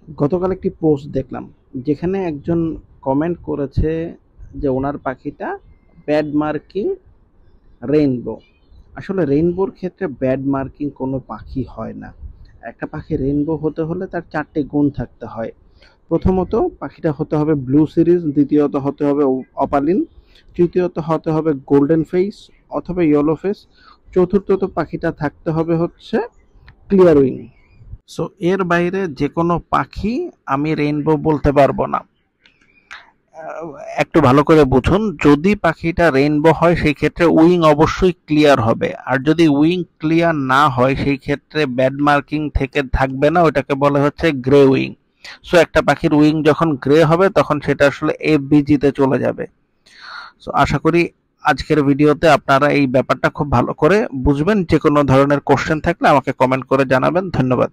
গতকাল একটি পোস্ট দেখলাম যেখানে একজন কমেন্ট করেছে যে ওনার পাখিটা ব্যাড মার্কিং রেইনবো। আসলে রেইনবোর ক্ষেত্রে ব্যাড মার্কিং কোনো পাখি হয় না। একটা পাখি রেইনবো হতে হলে তার ৪ টে গুণ থাকতে হয়। প্রথমত পাখিটা হতে হবে ব্লু সিরিজ, দ্বিতীয়ত হতে হবে অপালিন, তৃতীয়ত হতে হবে গোল্ডেন ফেস অথবা ইয়েলো ফেস, চতুর্থত পাখিটা থাকতে হবে হচ্ছে ক্লিয়ার উইং। সো এর বাইরে যেকোনো পাখি আমি রেইনবো বলতে পারবো না। একটু ভালো করে বুঝুন, যদি পাখিটা রেইনবো হয় সেই ক্ষেত্রে উইং অবশ্যই ক্লিয়ার হবে, আর যদি উইং ক্লিয়ার না হয় সেই ক্ষেত্রে ব্যাড মার্কিং থেকে থাকবে না, ওটাকে বলা হচ্ছে গ্রে উইং। সো একটা পাখির উইং যখন গ্রে হবে তখন সেটা আসলে এফবিজি তে চলে যাবে। সো আশা করি আজকের ভিডিওতে আপনারা এই ব্যাপারটা খুব ভালো করে বুঝবেন। যে কোনো ধরনের কোশ্চেন থাকলে আমাকে কমেন্ট করে জানাবেন। ধন্যবাদ।